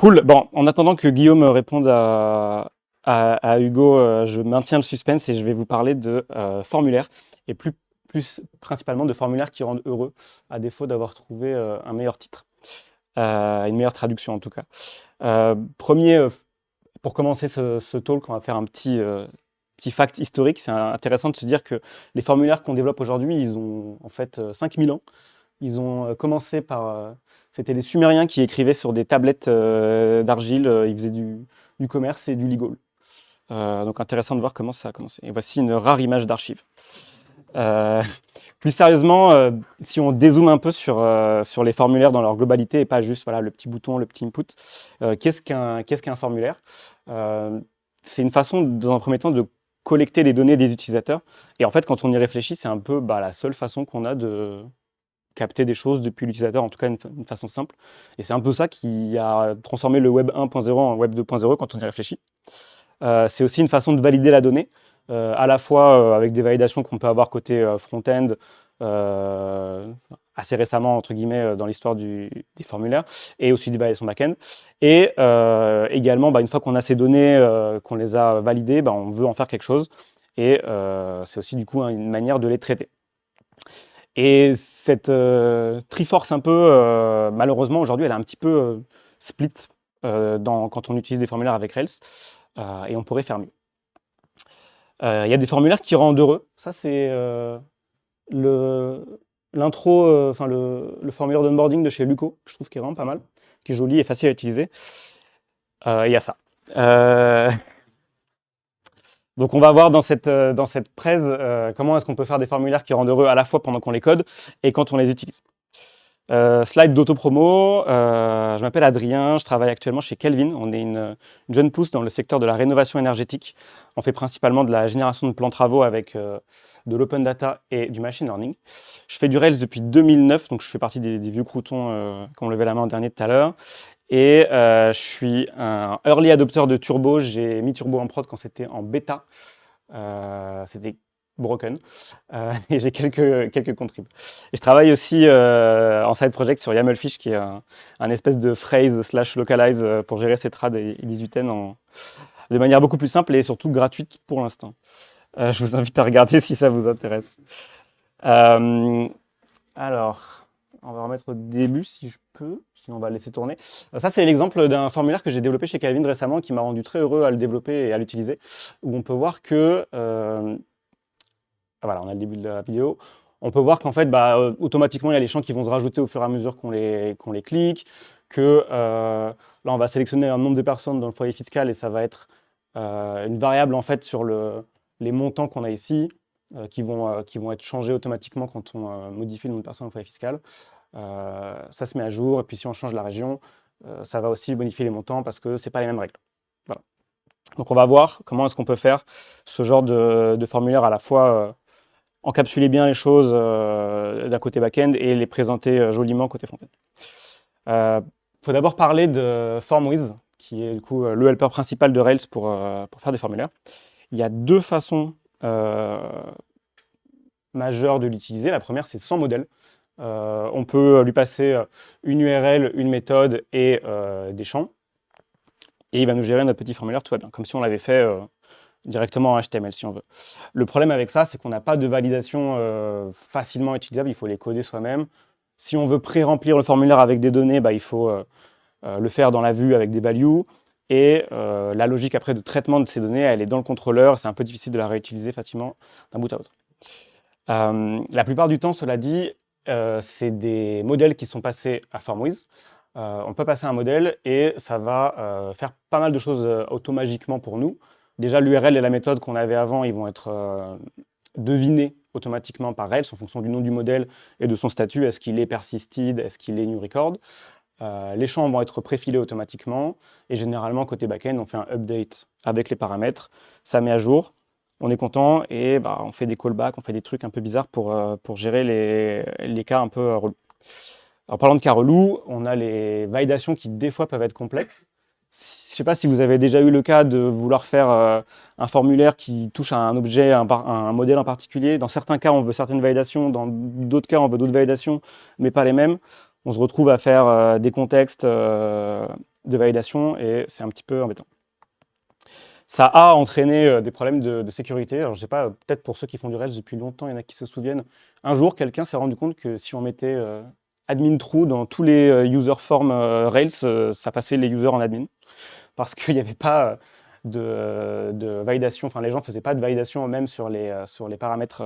Cool. Bon, en attendant que Guillaume réponde à Hugo, je maintiens le suspense et je vais vous parler de formulaires et plus principalement de formulaires qui rendent heureux, à défaut d'avoir trouvé un meilleur titre, une meilleure traduction en tout cas. Premier, pour commencer ce talk, on va faire un petit fact historique. C'est intéressant de se dire que les formulaires qu'on développe aujourd'hui, ils ont en fait 5000 ans. Ils ont commencé par... c'était les Sumériens qui écrivaient sur des tablettes d'argile. Ils faisaient du commerce et du legal. Donc intéressant de voir comment ça a commencé. Et voici une rare image d'archive. Euh, Plus sérieusement, si on dézoome un peu sur les formulaires dans leur globalité et pas juste voilà, le petit bouton, le petit input, qu'est-ce qu'un formulaire? C'est une façon, dans un premier temps, de collecter les données des utilisateurs. Et en fait, quand on y réfléchit, c'est un peu la seule façon qu'on a de capter des choses depuis l'utilisateur, en tout cas une façon simple. Et c'est un peu ça qui a transformé le Web 1.0 en Web 2.0 quand on y réfléchit. C'est aussi une façon de valider la donnée, à la fois avec des validations qu'on peut avoir côté front-end, assez récemment, entre guillemets, dans l'histoire des formulaires, et aussi des validations back-end. Et également, une fois qu'on a ces données, qu'on les a validées, on veut en faire quelque chose. Et c'est aussi du coup une manière de les traiter. Et cette Triforce un peu, malheureusement, aujourd'hui, elle est un petit peu split quand on utilise des formulaires avec Rails, et on pourrait faire mieux. Il y a des formulaires qui rendent heureux. Ça, c'est l'intro, enfin le formulaire d'onboarding de chez Luco, que je trouve qui est vraiment pas mal, qui est joli et facile à utiliser. Il y a ça. Donc on va voir dans cette presse comment est-ce qu'on peut faire des formulaires qui rendent heureux à la fois pendant qu'on les code et quand on les utilise. Slide d'auto-promo, je m'appelle Adrien, je travaille actuellement chez Kelvin. On est une jeune pousse dans le secteur de la rénovation énergétique. On fait principalement de la génération de plans travaux avec de l'open data et du machine learning. Je fais du Rails depuis 2009, donc je fais partie des vieux croutons qui ont levé la main en dernier tout à l'heure. Et je suis un early adopter de Turbo. J'ai mis Turbo en prod quand c'était en bêta. C'était broken. Et j'ai quelques contribs. Et je travaille aussi en side project sur YAMLfish, qui est un espèce de phrase / localize pour gérer ses trades et 18N de manière beaucoup plus simple et surtout gratuite pour l'instant. Je vous invite à regarder si ça vous intéresse. Alors, on va remettre au début si je peux, sinon on va laisser tourner. Ça, c'est l'exemple d'un formulaire que j'ai développé chez Calvin récemment qui m'a rendu très heureux à le développer et à l'utiliser, où on peut voir que voilà, on a le début de la vidéo. On peut voir qu'en fait, automatiquement, il y a les champs qui vont se rajouter au fur et à mesure qu'on les clique, que là, on va sélectionner un nombre de personnes dans le foyer fiscal et ça va être une variable en fait sur les montants qu'on a ici, qui vont être changés automatiquement quand on modifie le nombre de personnes au foyer fiscal. Ça se met à jour, et puis si on change la région, ça va aussi modifier les montants parce que ce n'est pas les mêmes règles. Voilà. Donc on va voir comment est-ce qu'on peut faire ce genre de formulaire à la fois encapsuler bien les choses d'un côté back-end et les présenter joliment côté front-end. Il faut d'abord parler de FormWiz, qui est du coup le helper principal de Rails pour faire des formulaires. Il y a deux façons majeures de l'utiliser. La première, c'est sans modèle. On peut lui passer une URL, une méthode et des champs. Et il va nous gérer notre petit formulaire, tout va bien, comme si on l'avait fait directement en HTML si on veut. Le problème avec ça, c'est qu'on n'a pas de validation facilement utilisable, il faut les coder soi-même. Si on veut pré-remplir le formulaire avec des données, il faut le faire dans la vue avec des values. Et la logique après de traitement de ces données, elle est dans le contrôleur, c'est un peu difficile de la réutiliser facilement d'un bout à l'autre. La plupart du temps, cela dit, c'est des modèles qui sont passés à FormWiz. On peut passer un modèle et ça va faire pas mal de choses automagiquement pour nous. Déjà, l'URL et la méthode qu'on avait avant, ils vont être devinés automatiquement par Rails en fonction du nom du modèle et de son statut. Est-ce qu'il est persisted? Est-ce qu'il est new record? Les champs vont être préfilés automatiquement et généralement, côté backend, on fait un update avec les paramètres. Ça met à jour, on est content et on fait des callbacks, on fait des trucs un peu bizarres pour gérer les cas un peu relous. En parlant de cas relous, on a les validations qui, des fois, peuvent être complexes. Je ne sais pas si vous avez déjà eu le cas de vouloir faire un formulaire qui touche à un objet, un modèle en particulier. Dans certains cas, on veut certaines validations. Dans d'autres cas, on veut d'autres validations, mais pas les mêmes. On se retrouve à faire des contextes de de validation et c'est un petit peu embêtant. Ça a entraîné des problèmes de sécurité. Alors, je sais pas, peut-être pour ceux qui font du Rails depuis longtemps, il y en a qui se souviennent. Un jour, quelqu'un s'est rendu compte que si on mettait admin true dans tous les user forms Rails, ça passait les users en admin. Parce qu'il n'y avait pas de validation, enfin les gens ne faisaient pas de validation même sur les paramètres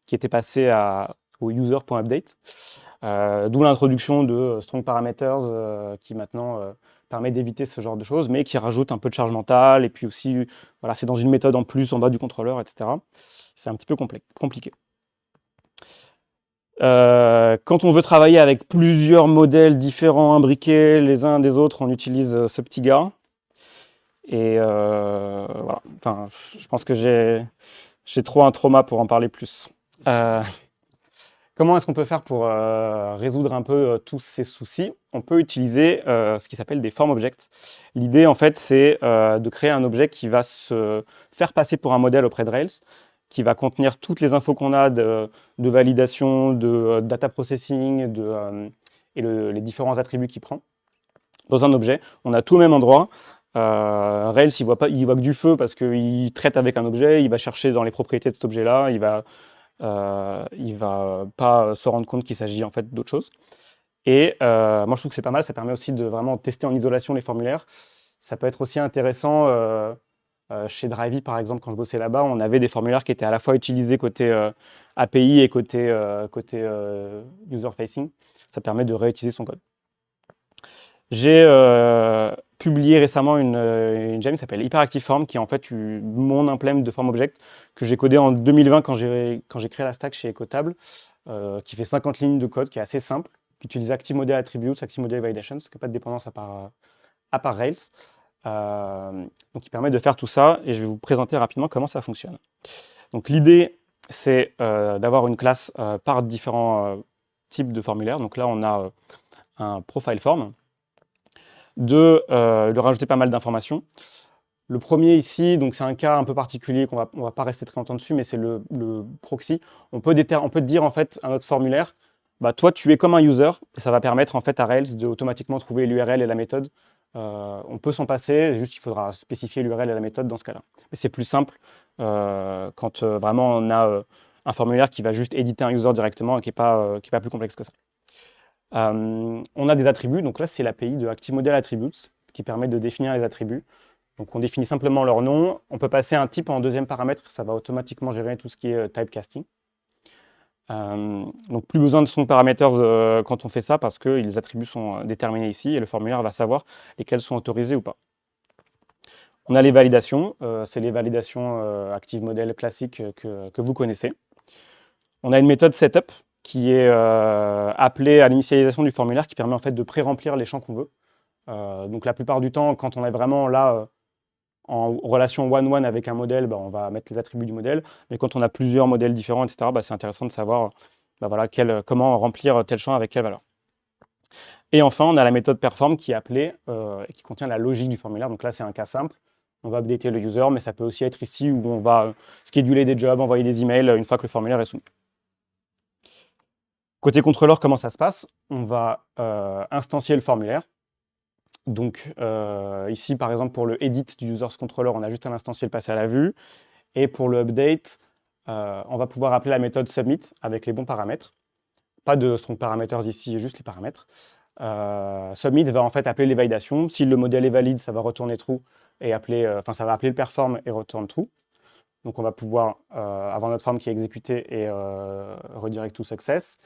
qui étaient passés au user.update. D'où l'introduction de strong parameters qui maintenant permet d'éviter ce genre de choses, mais qui rajoute un peu de charge mentale, et puis aussi, voilà, c'est dans une méthode en plus en bas du contrôleur, etc. C'est un petit peu compliqué. Quand on veut travailler avec plusieurs modèles différents imbriqués les uns des autres, on utilise ce petit gars. Et voilà, enfin, je pense que j'ai trop un trauma pour en parler plus. Comment est-ce qu'on peut faire pour résoudre un peu tous ces soucis? On peut utiliser ce qui s'appelle des form objects. L'idée, en fait, c'est de créer un objet qui va se faire passer pour un modèle auprès de Rails, qui va contenir toutes les infos qu'on a de validation, de data processing, et les différents attributs qu'il prend. Dans un objet, on a tout au même endroit. Rails, il voit que du feu parce qu'il traite avec un objet, il va chercher dans les propriétés de cet objet-là, il va pas se rendre compte qu'il s'agit en fait d'autre chose. Et moi, je trouve que c'est pas mal, ça permet aussi de vraiment tester en isolation les formulaires. Ça peut être aussi intéressant, chez Drivey par exemple, quand je bossais là-bas, on avait des formulaires qui étaient à la fois utilisés côté API et côté user-facing. Ça permet de réutiliser son code. J'ai publié récemment une gem qui s'appelle HyperActiveForm, qui est en fait mon implément de form object que j'ai codé en 2020 quand j'ai créé la stack chez Ecotable, qui fait 50 lignes de code, qui est assez simple, qui utilise Active Model Attributes, Active Model Validations, qui n'a pas de dépendance à part Rails. Donc il permet de faire tout ça, et je vais vous présenter rapidement comment ça fonctionne. Donc l'idée, c'est d'avoir une classe par différents types de formulaires. Donc là, on a un profile form, de rajouter pas mal d'informations. Le premier ici, donc c'est un cas un peu particulier on va pas rester très longtemps dessus, mais c'est le proxy. On peut dire en fait à notre formulaire, bah, toi tu es comme un user, et ça va permettre en fait à Rails de automatiquement trouver l'URL et la méthode. On peut s'en passer, juste il faudra spécifier l'URL et la méthode dans ce cas-là. Mais c'est plus simple quand vraiment on a un formulaire qui va juste éditer un user directement et qui n'est pas plus complexe que ça. On a des attributs, donc là c'est l'API de Active Model Attributes qui permet de définir les attributs. Donc on définit simplement leur nom, on peut passer un type en deuxième paramètre, ça va automatiquement gérer tout ce qui est typecasting. Donc plus besoin de son parameters quand on fait ça parce que les attributs sont déterminés ici et le formulaire va savoir lesquels sont autorisés ou pas. On a les validations, c'est les validations Active Model classiques que vous connaissez. On a une méthode setup qui est appelée à l'initialisation du formulaire, qui permet en fait de pré-remplir les champs qu'on veut. Donc la plupart du temps, quand on est vraiment là en relation one-one avec un modèle, bah, on va mettre les attributs du modèle. Mais quand on a plusieurs modèles différents, etc., bah, c'est intéressant de savoir voilà, comment remplir tel champ avec quelle valeur. Et enfin, on a la méthode perform qui est appelée et qui contient la logique du formulaire. Donc là, c'est un cas simple. On va updater le user, mais ça peut aussi être ici où on va scheduler des jobs, envoyer des emails une fois que le formulaire est soumis. Côté contrôleur, comment ça se passe? On va instancier le formulaire. Donc ici, par exemple, pour le edit du users controller, on a juste un instancier le passer à la vue. Et pour le update, on va pouvoir appeler la méthode submit avec les bons paramètres. Pas de strong parameters ici, juste les paramètres. Submit va en fait appeler les validations. Si le modèle est valide, ça va retourner true et ça va appeler le perform et retourne true. Donc on va pouvoir avoir notre forme qui est exécutée et redirect to success.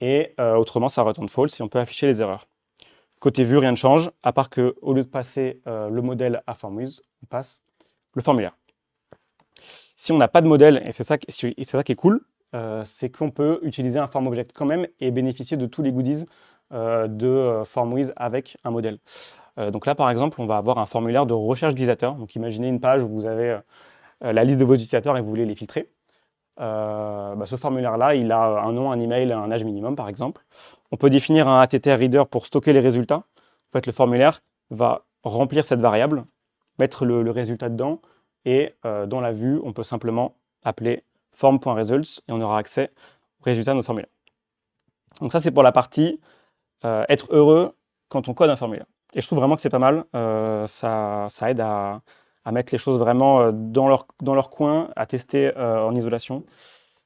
Et autrement, ça retourne false et on peut afficher les erreurs. Côté vue, rien ne change, à part qu'au lieu de passer le modèle à FormWiz, on passe le formulaire. Si on n'a pas de modèle, et c'est ça qui est cool, c'est qu'on peut utiliser un form object quand même et bénéficier de tous les goodies de FormWiz avec un modèle. Donc là, par exemple, on va avoir un formulaire de recherche d'utilisateurs. Donc imaginez une page où vous avez la liste de vos utilisateurs et vous voulez les filtrer. Ce formulaire-là, il a un nom, un email, un âge minimum, par exemple. On peut définir un attr reader pour stocker les résultats. En fait, le formulaire va remplir cette variable, mettre le résultat dedans, et dans la vue, on peut simplement appeler form.results et on aura accès au résultat de notre formulaire. Donc ça, c'est pour la partie être heureux quand on code un formulaire. Et je trouve vraiment que c'est pas mal. Ça aide à mettre les choses vraiment dans leur coin, à tester en isolation.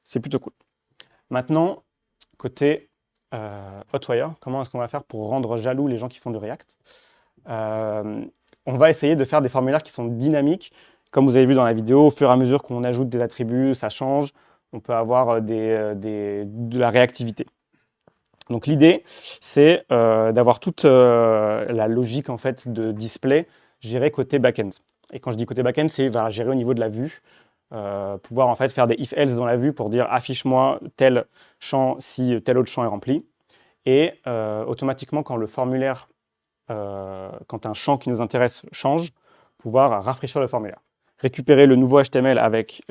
C'est plutôt cool. Maintenant, côté Hotwire, comment est-ce qu'on va faire pour rendre jaloux les gens qui font du React? On va essayer de faire des formulaires qui sont dynamiques. Comme vous avez vu dans la vidéo, au fur et à mesure qu'on ajoute des attributs, ça change. On peut avoir de la réactivité. Donc l'idée, c'est d'avoir toute la logique en fait, de display gérée côté back-end. Et quand je dis côté back-end, c'est gérer au niveau de la vue, pouvoir en fait faire des if-else dans la vue pour dire affiche-moi tel champ si tel autre champ est rempli. Et automatiquement, quand le formulaire, quand un champ qui nous intéresse change, pouvoir rafraîchir le formulaire. Récupérer le nouveau HTML avec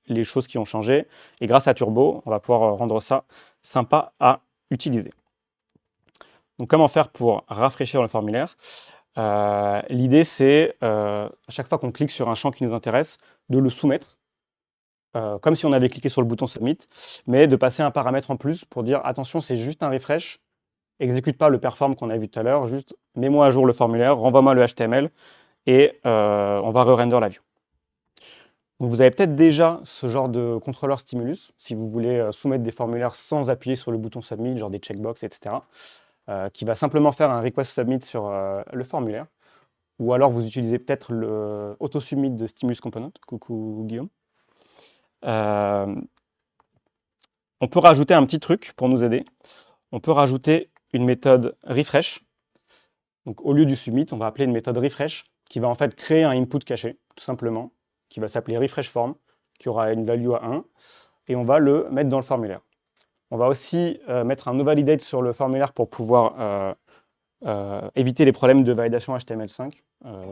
les choses qui ont changé. Et grâce à Turbo, on va pouvoir rendre ça sympa à utiliser. Donc, comment faire pour rafraîchir le formulaire? L'idée, c'est, à chaque fois qu'on clique sur un champ qui nous intéresse, de le soumettre, comme si on avait cliqué sur le bouton Submit, mais de passer un paramètre en plus pour dire, attention, c'est juste un refresh, exécute pas le perform qu'on a vu tout à l'heure, juste mets-moi à jour le formulaire, renvoie-moi le HTML, et on va re-render la view. Donc vous avez peut-être déjà ce genre de contrôleur stimulus, si vous voulez soumettre des formulaires sans appuyer sur le bouton Submit, genre des checkbox, etc., qui va simplement faire un request submit sur le formulaire. Ou alors vous utilisez peut-être le auto-submit de Stimulus Component. Coucou Guillaume. On peut rajouter un petit truc pour nous aider. On peut rajouter une méthode refresh. Donc au lieu du submit, on va appeler une méthode refresh qui va en fait créer un input caché, tout simplement, qui va s'appeler refresh form, qui aura une value à 1, et on va le mettre dans le formulaire. On va aussi mettre un noValidate sur le formulaire pour pouvoir éviter les problèmes de validation HTML5.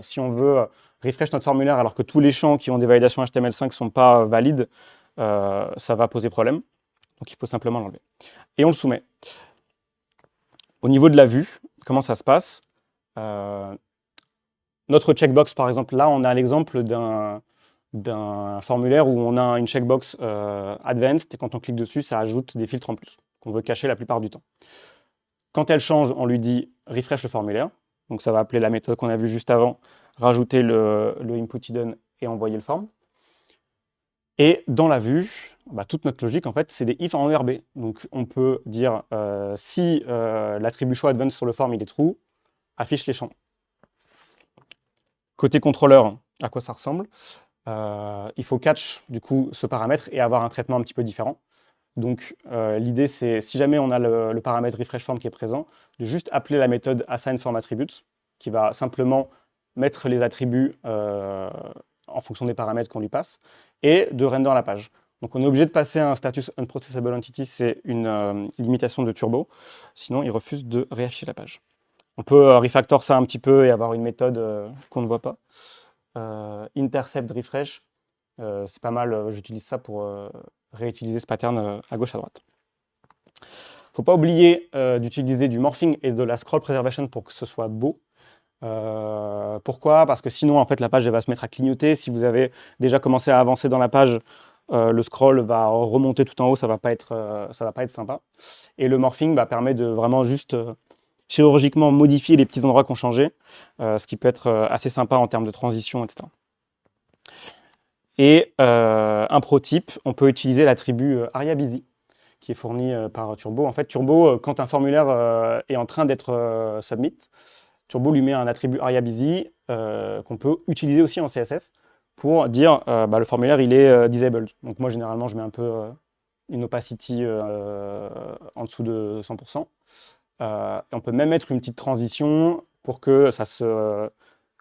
Si on veut refresh notre formulaire alors que tous les champs qui ont des validations HTML5 ne sont pas valides, ça va poser problème. Donc il faut simplement l'enlever. Et on le soumet. Au niveau de la vue, comment ça se passe? Notre checkbox, par exemple, là, on a l'exemple d'un formulaire où on a une checkbox advanced, et quand on clique dessus, ça ajoute des filtres en plus, qu'on veut cacher la plupart du temps. Quand elle change, on lui dit refresh le formulaire. Donc ça va appeler la méthode qu'on a vue juste avant, rajouter le input hidden et envoyer le form. Et dans la vue, toute notre logique, en fait, c'est des if en ERB. Donc on peut dire si l'attribut show advanced sur le form il est true, affiche les champs. Côté contrôleur, à quoi ça ressemble? Il faut catch du coup ce paramètre et avoir un traitement un petit peu différent. Donc l'idée c'est, si jamais on a le paramètre refreshForm qui est présent, de juste appeler la méthode assignFormAttributes qui va simplement mettre les attributs en fonction des paramètres qu'on lui passe et de render la page. Donc on est obligé de passer à un status unprocessable entity, c'est une limitation de Turbo, sinon il refuse de réafficher la page. On peut refactor ça un petit peu et avoir une méthode qu'on ne voit pas. Intercept refresh, c'est pas mal, j'utilise ça pour réutiliser ce pattern à gauche à droite. Il ne faut pas oublier d'utiliser du morphing et de la scroll preservation pour que ce soit beau. Pourquoi? Parce que sinon, en fait, la page elle va se mettre à clignoter. Si vous avez déjà commencé à avancer dans la page, le scroll va remonter tout en haut, ça va pas être sympa. Et le morphing permet de vraiment juste chirurgicalement modifier les petits endroits qui ont changé, ce qui peut être assez sympa en termes de transition, etc. Et un pro type, on peut utiliser l'attribut AriaBusy qui est fourni par Turbo. En fait, Turbo, quand un formulaire est en train d'être submit, Turbo lui met un attribut AriaBusy qu'on peut utiliser aussi en CSS pour dire le formulaire il est disabled. Donc moi généralement je mets un peu une opacity en dessous de 100%. Et on peut même mettre une petite transition pour que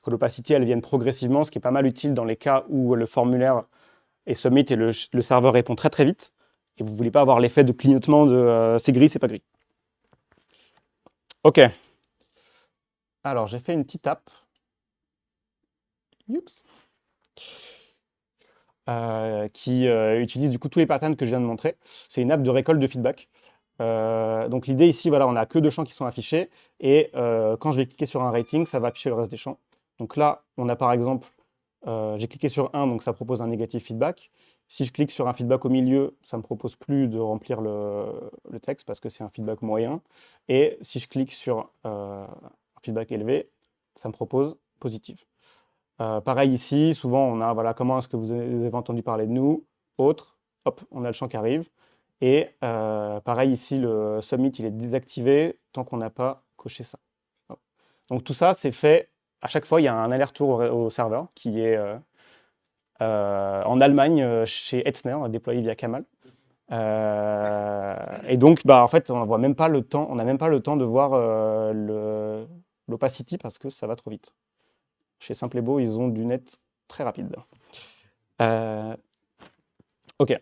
l'opacity elle vienne progressivement, ce qui est pas mal utile dans les cas où le formulaire est submit et le serveur répond très très vite. Et vous ne voulez pas avoir l'effet de clignotement de c'est gris, c'est pas gris. Ok. Alors, j'ai fait une petite app. Oups. Qui utilise du coup tous les patterns que je viens de montrer. C'est une app de récolte de feedback. Donc l'idée ici, voilà, on n'a que 2 champs qui sont affichés. Et quand je vais cliquer sur un rating, ça va afficher le reste des champs. Donc là, on a par exemple, j'ai cliqué sur 1, donc ça propose un négatif feedback. Si je clique sur un feedback au milieu, ça ne me propose plus de remplir le texte parce que c'est un feedback moyen. Et si je clique sur feedback élevé, ça me propose positif. Pareil ici, souvent on a voilà, comment est-ce que vous avez entendu parler de nous, autre, hop, on a le champ qui arrive. Et pareil ici, le submit il est désactivé tant qu'on n'a pas coché ça. Hop. Donc tout ça, c'est fait, à chaque fois, il y a un aller-retour au serveur qui est en Allemagne, chez Hetzner, déployé via Kamal. Et donc, en fait, on n'a même pas le temps de voir l'opacity parce que ça va trop vite. Chez Simple et Beau, ils ont du net très rapide. Ok,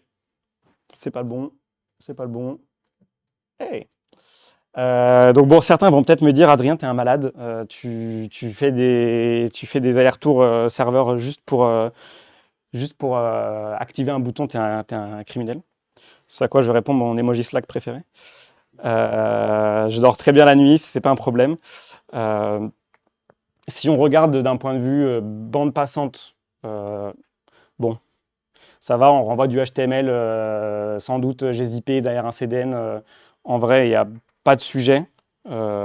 c'est pas le bon. Hey. Donc bon, certains vont peut-être me dire, Adrien, t'es un malade, tu fais des allers-retours serveur juste pour activer un bouton, t'es un criminel. C'est à quoi je réponds mon emoji Slack préféré. Je dors très bien la nuit, c'est pas un problème. Si on regarde d'un point de vue bande passante, bon, ça va, on renvoie du HTML, sans doute GZIP derrière un CDN. En vrai, il n'y a pas de sujet,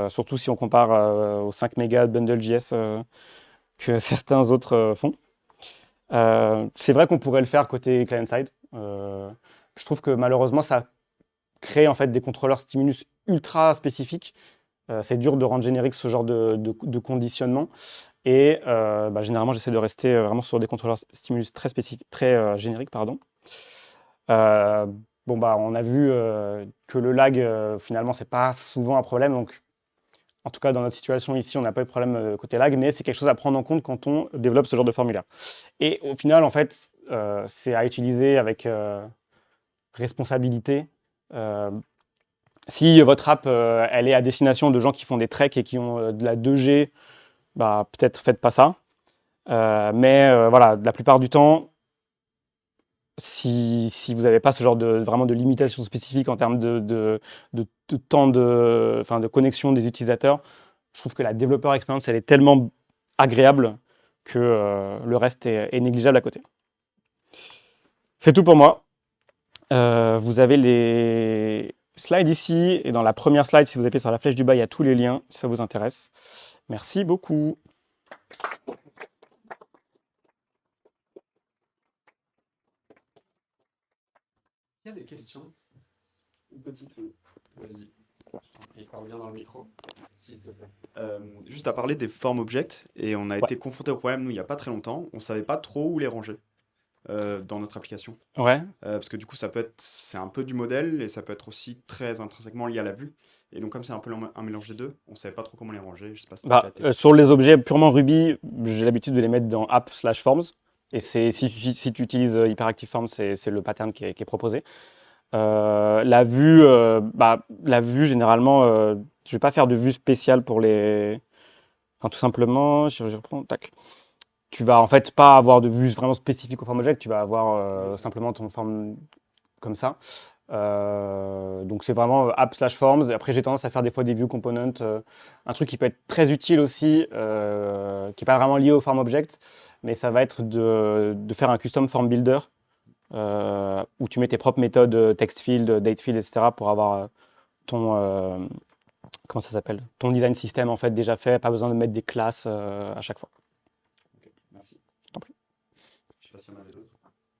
surtout si on compare aux 5 mégas de Bundle.js que certains autres font. C'est vrai qu'on pourrait le faire côté client-side. Je trouve que malheureusement, ça crée en fait des contrôleurs stimulus ultra spécifiques. C'est dur de rendre générique ce genre de conditionnement. Et généralement, j'essaie de rester vraiment sur des contrôleurs stimulus très spécifiques, très génériques, pardon. On a vu que le lag, finalement, c'est pas souvent un problème. Donc, en tout cas, dans notre situation ici, on n'a pas eu de problème côté lag, mais c'est quelque chose à prendre en compte quand on développe ce genre de formulaire. Et au final, en fait, c'est à utiliser avec responsabilité. Si votre app, elle est à destination de gens qui font des treks et qui ont de la 2G, peut-être faites pas ça. Mais voilà, la plupart du temps, si vous n'avez pas ce genre vraiment de limitation spécifique en termes de temps de connexion des utilisateurs, je trouve que la développeur experience, elle est tellement agréable que le reste est négligeable à côté. C'est tout pour moi. Vous avez les slides ici, et dans la première slide, si vous appuyez sur la flèche du bas, il y a tous les liens, si ça vous intéresse. Merci beaucoup. Il y a des questions? Une petite. Vas-y. Il parle bien dans le micro, s'il te plaît. Juste à parler des formes objects, et on a été confronté au problème, nous, il n'y a pas très longtemps, on ne savait pas trop où les ranger dans notre application. Ouais. Parce que du coup, c'est un peu du modèle, et ça peut être aussi très intrinsèquement lié à la vue. Et donc, comme c'est un peu un mélange des deux, on ne savait pas trop comment les ranger. Je sais pas si t'as déjà été. Sur les objets purement Ruby, j'ai l'habitude de les mettre dans app/forms. Et si tu utilises Hyperactive Forms, c'est le pattern qui est proposé. La vue, généralement, je ne vais pas faire de vue spéciale pour les. Enfin, tout simplement, je reprends, tac. Tu vas en fait pas avoir de vue vraiment spécifique au form object, tu vas avoir simplement ton forme comme ça. Donc c'est vraiment app/forms. Après, j'ai tendance à faire des fois des view components. Un truc qui peut être très utile aussi, qui n'est pas vraiment lié au form object, mais ça va être de faire un custom form builder où tu mets tes propres méthodes text field, date field, etc. pour avoir ton comment ça s'appelle, ton design system en fait déjà fait. Pas besoin de mettre des classes à chaque fois. Ok, merci. T'en prie. Je sais pas si on avait d'autres.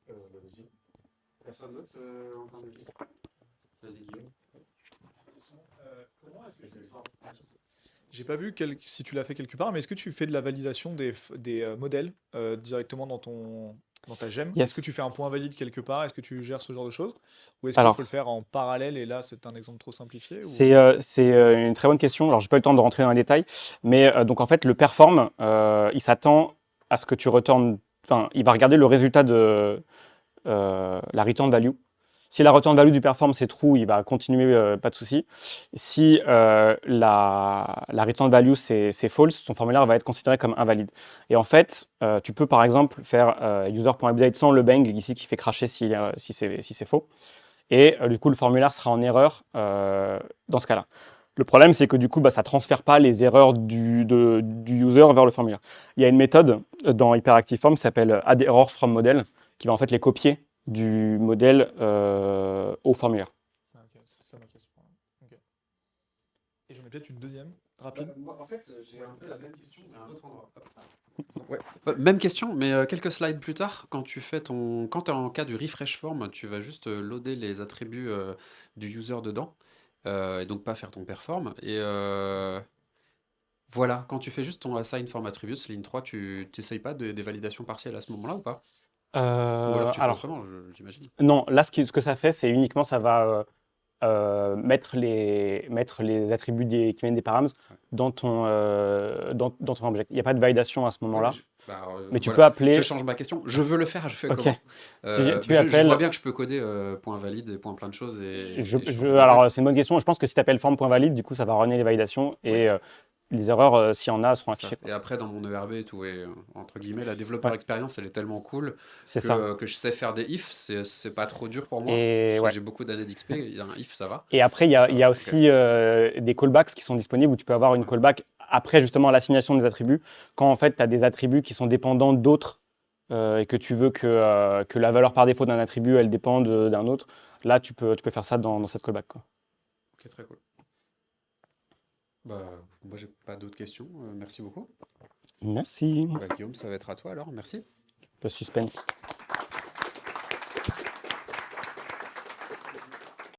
Vas-y. Personne d'autre en termes de questions? Vas-y, Guillaume. Comment est-ce que ce sera? J'ai pas vu si tu l'as fait quelque part, mais est-ce que tu fais de la validation des modèles directement dans ta gemme? Yes. Est-ce que tu fais un point valide quelque part? Est-ce que tu gères ce genre de choses? Ou est-ce qu'il Alors, faut le faire en parallèle et là c'est un exemple trop simplifié? Ou... c'est une très bonne question. Alors, j'ai pas eu le temps de rentrer dans les détails, mais donc en fait, le perform, il s'attend à ce que tu retournes. Enfin, il va regarder le résultat de la return value. Si la return value du perform c'est true, il va continuer, pas de souci. Si la return value c'est false, ton formulaire va être considéré comme invalide. Et en fait, tu peux par exemple faire user.update sans le bang ici qui fait cracher si c'est faux. Et du coup, le formulaire sera en erreur dans ce cas-là. Le problème, c'est que du coup, ça ne transfère pas les erreurs du user vers le formulaire. Il y a une méthode dans Hyperactive Form qui s'appelle add errors from model, qui va en fait les copier du modèle au formulaire. Ah, ok, c'est ça ma question. Ok. Et j'en ai peut-être une deuxième. rapide. Moi, en fait, j'ai un peu la même question, mais à un autre endroit. Hop. Ouais. Même question, mais quelques slides plus tard, quand tu es en cas du refresh form, tu vas juste loader les attributs du user dedans, et donc pas faire ton perform. Et voilà, quand tu fais juste ton assign form attributes, ligne 3, tu n'essayes pas des validations partielles à ce moment-là ou pas? Ou alors tu fais Alors, autrement, j'imagine. non, là, ce que ça fait, c'est uniquement, ça va mettre les attributs qui viennent des params Ouais. dans ton object. Il n'y a pas de validation à ce Ouais, moment-là, mais tu voilà. peux Je appeler. change ma question. Je veux le faire, je fais Ok, comment? tu Je vois appelles. bien que je peux coder point valide et point plein de choses et changer mon Alors, object. c'est une bonne question. Je pense que si tu appelles form.valide, du coup, ça va runner les validations Oui. et les erreurs, s'il y en a, seront C'est ça. affichées, quoi. Et après, dans mon ERB et tout, et entre guillemets, la développeur Ouais, expérience, elle est tellement cool c'est ça. que je sais faire des ifs, c'est pas trop dur pour moi, Et parce que ouais. j'ai beaucoup d'années d'XP, il y a un if, ça va. Et après, Ça il y va. a Ok. aussi des callbacks qui sont disponibles où tu peux avoir une Ouais. callback après justement l'assignation des attributs. Quand en fait, tu as des attributs qui sont dépendants d'autres et que tu veux que la valeur par défaut d'un attribut, elle dépende d'un autre, là, tu peux faire ça dans cette callback, quoi. Ok, très cool. Bah, moi, j'ai pas d'autres questions. Merci beaucoup. Merci. Bah, Guillaume, ça va être à toi alors. Merci. Le suspense.